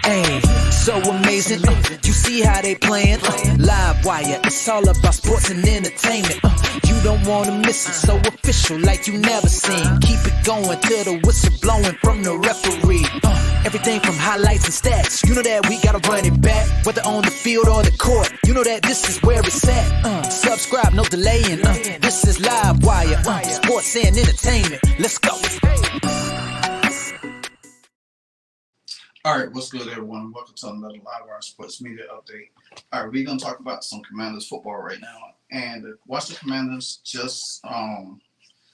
Hey, so amazing. You see how they playing? Live wire, it's all about sports and entertainment. You don't wanna miss it, so official like you never seen. Keep it going till the whistle blowing from the referee. Everything from highlights and stats, you know that we gotta run it back. Whether on the field or the court, you know that this is where it's at. Subscribe, no delaying. This is Live Wire, sports and entertainment. Let's go. All right, what's good, everyone? Welcome to another Live Wire Sports Media Update. All right, we're going to talk about some Commanders football right now. And the Washington Commanders just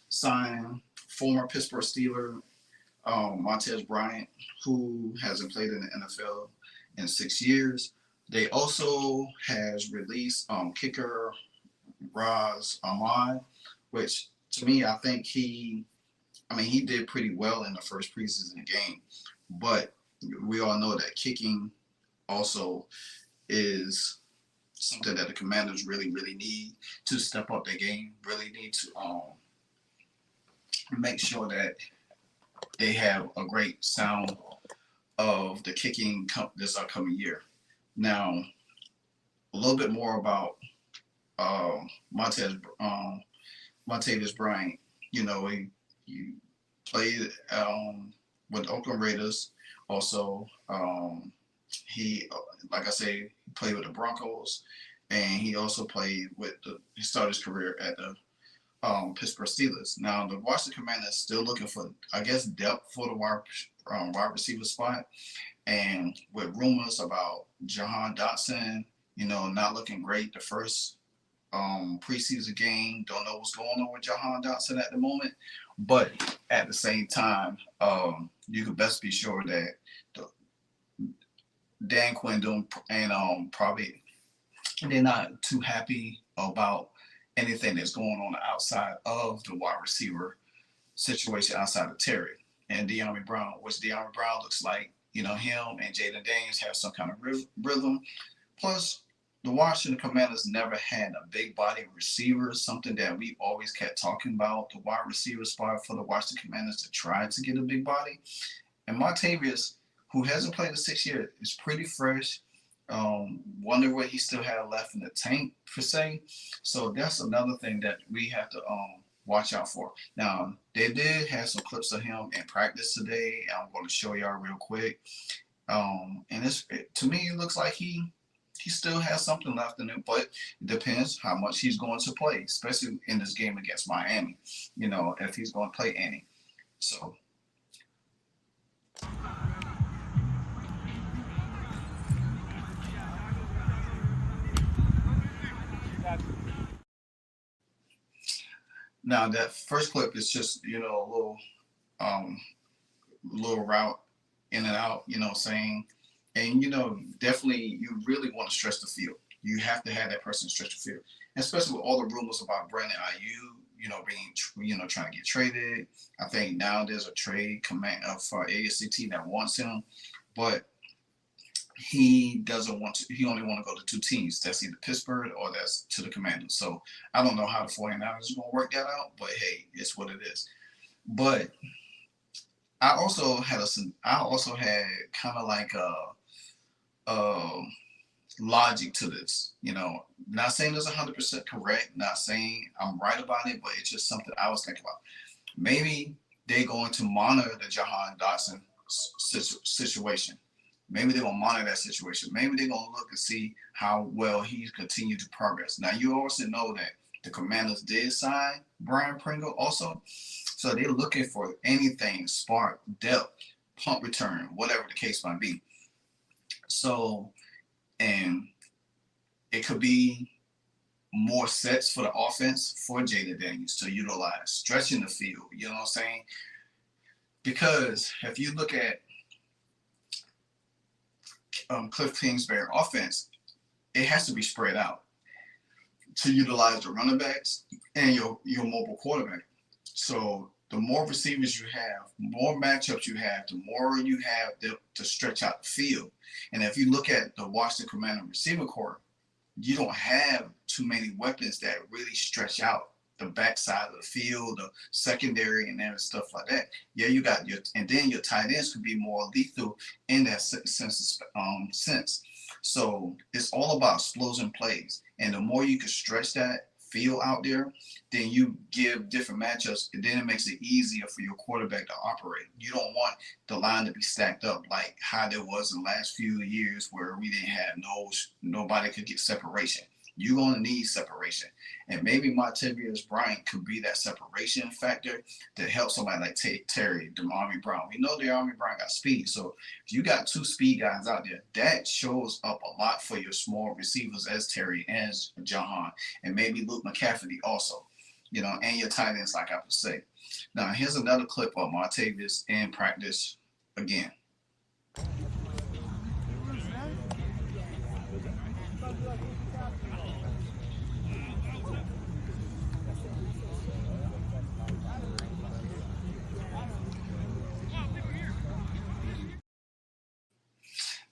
signed former Pittsburgh Steeler Martavis Bryant, who hasn't played in the NFL in 6 years. They also has released kicker Ramiz Ahmed, which to me, I think he did pretty well in the first preseason game, but we all know that kicking also is something that the Commanders really need to step up their game, really need to make sure that they have a great sound of the kicking this upcoming year. Now, a little bit more about Martavis Bryant. You know, he played with the Oakland Raiders. Also, he, like I say, played with the Broncos, and he also played he started his career at the Pittsburgh Steelers. Now, the Washington Commanders still looking for, I guess, depth for the wide receiver spot, and with rumors about Jahan Dotson, you know, not looking great the first preseason game. Don't know what's going on with Jahan Dotson at the moment, but at the same time, you could best be sure that Dan Quinn and probably they're not too happy about anything that's going on outside of the wide receiver situation outside of Terry and De'Ami Brown, which De'Ami Brown looks like, you know, him and Jaden Daniels have some kind of rhythm. Plus, the Washington Commanders never had a big body receiver, something that we always kept talking about, the wide receiver spot for the Washington Commanders to try to get a big body. And Martavis, who hasn't played in 6 years, is pretty fresh. Wonder what he still had left in the tank, per se. So that's another thing that we have to watch out for. Now, they did have some clips of him in practice today. I'm going to show y'all real quick. And to me, it looks like he still has something left in him, but it depends how much he's going to play, especially in this game against Miami, you know, if he's going to play any. So. Now, that first clip is just, you know, a little route in and out, you know, saying, and, you know, definitely you really want to stretch the field. You have to have that person stretch the field, and especially with all the rumors about Brandon Ayuk, you know, trying to get traded. I think now there's a trade command for ASCT that wants him, but he doesn't want to. He only want to go to two teams. That's either Pittsburgh or that's to the Commanders. So I don't know how the 49ers are going to work that out, but hey, it's what it is. But I also had kind of like a logic to this. You know, not saying it's 100% correct, not saying I'm right about it, but it's just something I was thinking about. Maybe they're going to monitor the Jahan Dotson situation. Maybe they're going to monitor that situation. Maybe they're going to look and see how well he's continued to progress. Now, you also know that the Commanders did sign Brian Pringle also. So they're looking for anything, spark, depth, punt return, whatever the case might be. So, and it could be more sets for the offense for Jaden Daniels to utilize, stretching the field, you know what I'm saying? Because if you look at Cliff Kingsbury offense, it has to be spread out to utilize the running backs and your mobile quarterback. So the more receivers you have, more matchups you have, the more you have to stretch out the field. And if you look at the Washington Commander receiver corps, you don't have too many weapons that really stretch out the backside of the field, the secondary, and then stuff like that. Yeah, you got and then your tight ends could be more lethal in that sense. So it's all about explosive plays, and the more you can stretch that field out there, then you give different matchups, and then it makes it easier for your quarterback to operate. You don't want the line to be stacked up like how there was in the last few years where we didn't have nobody could get separation. You're going to need separation. And maybe Martavis Bryant could be that separation factor that helps somebody like Terry, Army Brown. We know the Army Brown got speed. So if you got two speed guys out there, that shows up a lot for your small receivers as Terry and Jahan, and maybe Luke McCaffrey also, and your tight ends, like I would say. Now, here's another clip of Martavis in practice again.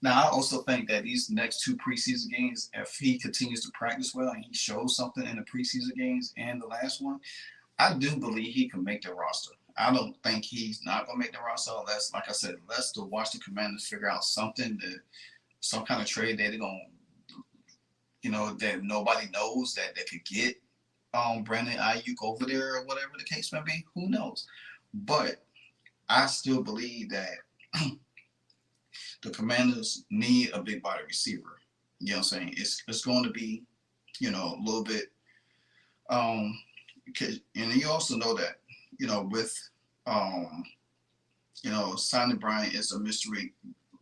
Now, I also think that these next two preseason games, if he continues to practice well and he shows something in the preseason games and the last one, I do believe he can make the roster. I don't think he's not going to make the roster unless, like I said, unless the Washington Commanders figure out something, some kind of trade that they're going to, that nobody knows that they could get Brandon Ayuk over there or whatever the case may be. Who knows? But I still believe that the Commanders need a big body receiver. You know what I'm saying? It's going to be, a little bit, and you also know that, with, signing Bryant is a mystery.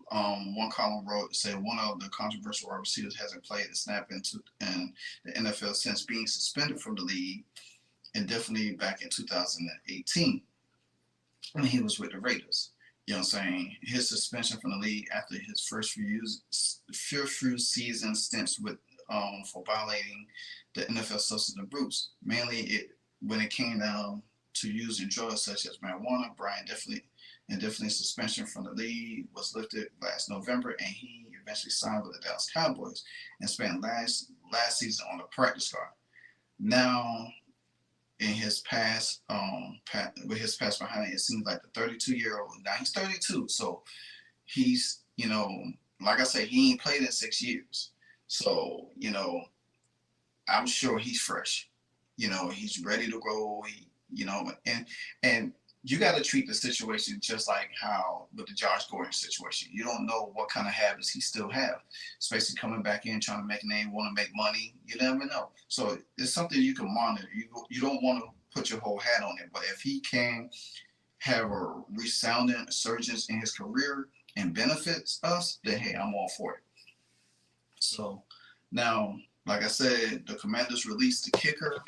One column wrote, said one of the controversial wide receivers hasn't played a snap in the NFL since being suspended from the league, and definitely back in 2018 when he was with the Raiders. You know what I'm saying? His suspension from the league after his first few season stints with for violating the NFL substance rules. Mainly when it came down to using drugs such as marijuana, Bryant definitely suspension from the league was lifted last November, and he eventually signed with the Dallas Cowboys and spent last season on the practice squad. Now, in his past, with his past behind it, it seems like the 32-year-old, now he's 32, so he's, like I said, he ain't played in 6 years. So, I'm sure he's fresh. He's ready to go. And you got to treat the situation just like how with the Josh Gordon situation. You don't know what kind of habits he still have, especially coming back in, trying to make a name, want to make money. You never know. So it's something you can monitor. You don't want to put your whole hat on it, but if he can have a resounding resurgence in his career and benefits us, then hey, I'm all for it. So now, like I said, the Commanders released the kicker.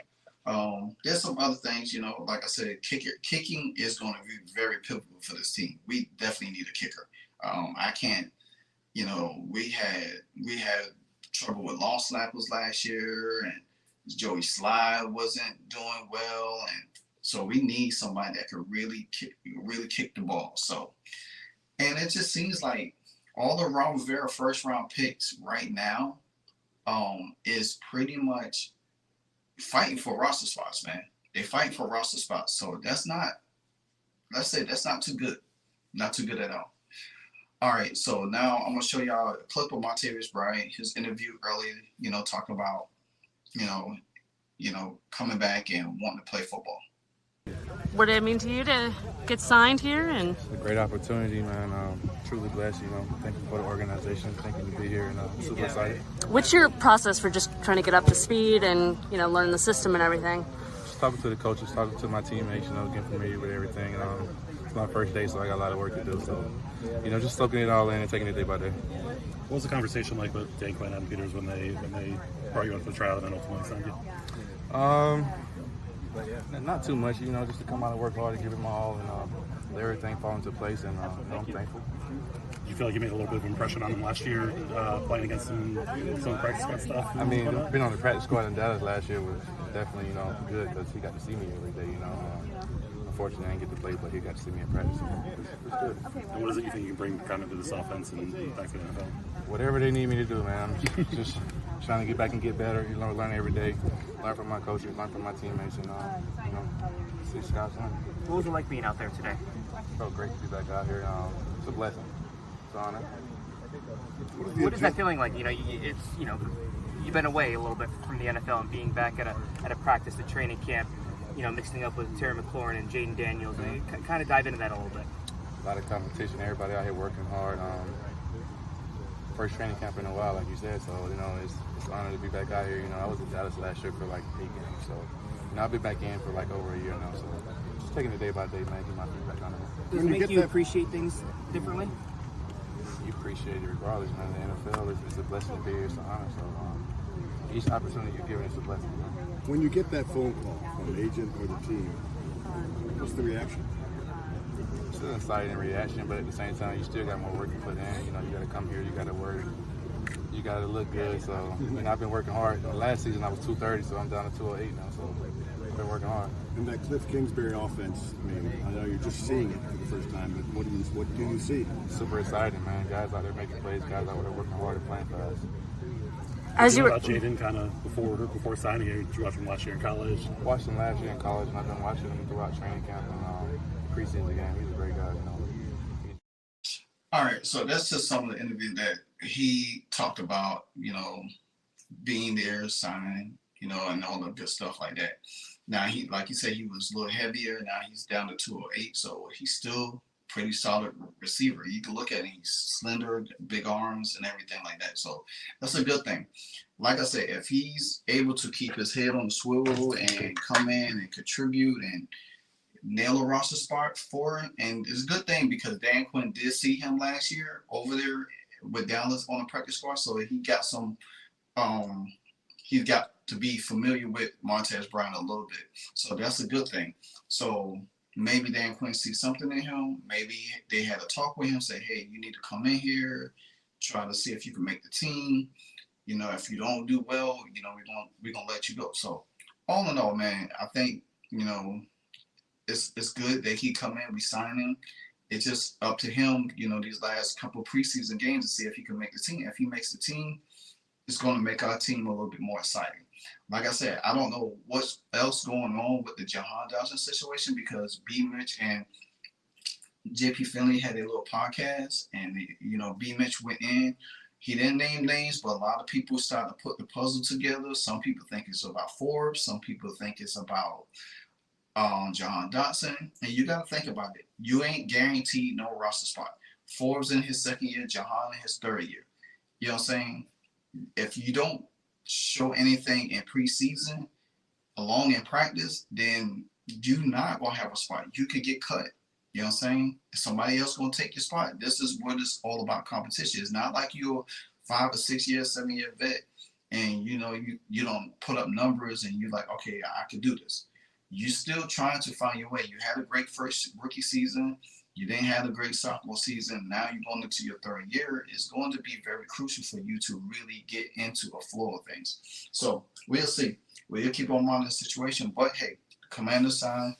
There's some other things, like I said, kicking is going to be very pivotal for this team. We definitely need a kicker. I can't, we had trouble with long snappers last year, and Joey Slye wasn't doing well, and so we need somebody that could really kick the ball. So, and it just seems like all the Ron Rivera first round picks right now is pretty much fighting for roster spots, man. They fighting for roster spots. So that's not, let's say that's not too good. Not too good at all. All right, so now I'm gonna show y'all a clip of Martavis Bryant, his interview earlier, talking about, coming back and wanting to play football. What did it mean to you to get signed here? And it's a great opportunity, man. Truly blessed, thank you for the organization, thank you to be here, and super excited. What's your process for just trying to get up to speed and, learn the system and everything? Just talking to the coaches, talking to my teammates, getting familiar with everything. It's my first day, so I got a lot of work to do. So, just soaking it all in and taking it day by day. What was the conversation like with Dan Quinn and Peters when they brought you in for the trial and then ultimately signed you? Not too much, just to come out and work hard and give it my all, and let everything fall into place, and I'm thankful. You feel like you made a little bit of an impression on him last year, playing against some practice squad stuff? I mean, being on the practice squad in Dallas last year was definitely, good because he got to see me every day, unfortunately I didn't get to play, but he got to see me in practice. So it's good. And what is it you think you can bring kind of to this offense and back to the NFL? Whatever they need me to do, man. I'm just trying to get back and get better. You know, learn every day. Learn from my coaches, learn from my teammates, and see Scott's learn. What was it like being out there today? Felt great to be back out here. It's a blessing. It's an honor. What is that feeling like? You've been away a little bit from the NFL and being back at a practice, a training camp, mixing up with Terry McLaurin and Jaden Daniels. Kind of dive into that a little bit. A lot of competition. Everybody out here working hard. First training camp in a while, like you said. So it's an honor to be back out here. I was in Dallas last year for like 8 games. So I'll be back in for like over a year now. So just taking it day by day, man. Get my feet back on it. Does it make you appreciate things differently? You appreciate it regardless, man. The NFL is a blessing to be here. It's an honor. So each opportunity you're given is a blessing. Man. When you get that phone call from an agent or the team, what's the reaction? It's an exciting reaction, but at the same time, you still got more work to put in. You got to come here, you got to work, you got to look good. So I've been working hard. Last season I was 230, so I'm down to 208 now. So I've been working hard. And that Cliff Kingsbury offense, I know you're just seeing it for the first time, but what do you see? Super exciting, man. Guys out there making plays, guys out there working hard and playing fast. As you were about Jaden kind of before signing here, did you watch him last year in college? Watched him last year in college, and I've been watching him throughout training camp and preseason game. He's a great guy. All right, so that's just some of the interviews that he talked about, being there, signing, and all the good stuff like that. Now, he, like you said, he was a little heavier. Now he's down to 208, so he's still pretty solid receiver. You can look at him, he's slender, big arms and everything like that. So that's a good thing. Like I said, if he's able to keep his head on the swivel and come in and contribute and nail a roster spot for him, and it's a good thing because Dan Quinn did see him last year over there with Dallas on the practice squad, so he got some he's got to be familiar with Martavis Bryant a little bit. So that's a good thing. So maybe Dan Quinn sees something in him. Maybe they had a talk with him, say, hey, you need to come in here, try to see if you can make the team. If you don't do well, we're gonna let you go. So all in all, man, I think, it's good that he come in, we sign him. It's just up to him, these last couple of preseason games to see if he can make the team. If he makes the team, it's going to make our team a little bit more exciting. Like I said, I don't know what's else going on with the Jahan Dodson situation because B. Mitch and JP Finley had a little podcast, and B. Mitch went in. He didn't name names, but a lot of people started to put the puzzle together. Some people think it's about Forbes. Some people think it's about Jahan Dodson. And you got to think about it. You ain't guaranteed no roster spot. Forbes in his second year, Jahan in his third year. You know what I'm saying? If you don't show anything in preseason, along in practice, then you're not going to have a spot. You could get cut. You know what I'm saying? Somebody else going to take your spot. This is what it's all about, competition. It's not like you're 5 or 6 year, 7 year vet and you don't put up numbers and you're like, okay, I can do this. You're still trying to find your way. You had a great first rookie season. You didn't have a great sophomore season. Now you're going into your third year. It's going to be very crucial for you to really get into a flow of things. So we'll see. We'll keep on monitoring the situation. But, hey, the Commander signed,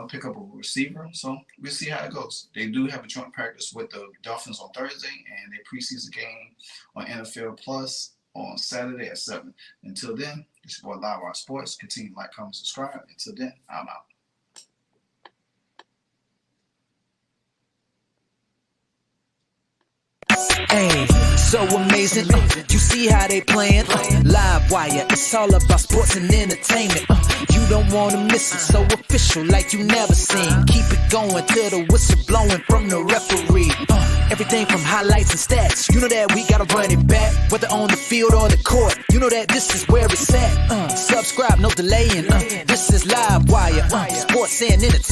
pick up a receiver. So we'll see how it goes. They do have a joint practice with the Dolphins on Thursday and a preseason game on NFL Plus on Saturday at 7. Until then, it's your boy Live Rock Sports. Continue to like, comment, subscribe. Until then, I'm out. Hey, so amazing. You see how they playing? Live wire, it's all about sports and entertainment. You don't want to miss it, so official like you never seen. Keep it going till the whistle blowing from the referee. Everything from highlights and stats. You know that we gotta run it back, whether on the field or the court. You know that this is where it's at. Subscribe, no delaying. This is Live Wire, sports and entertainment.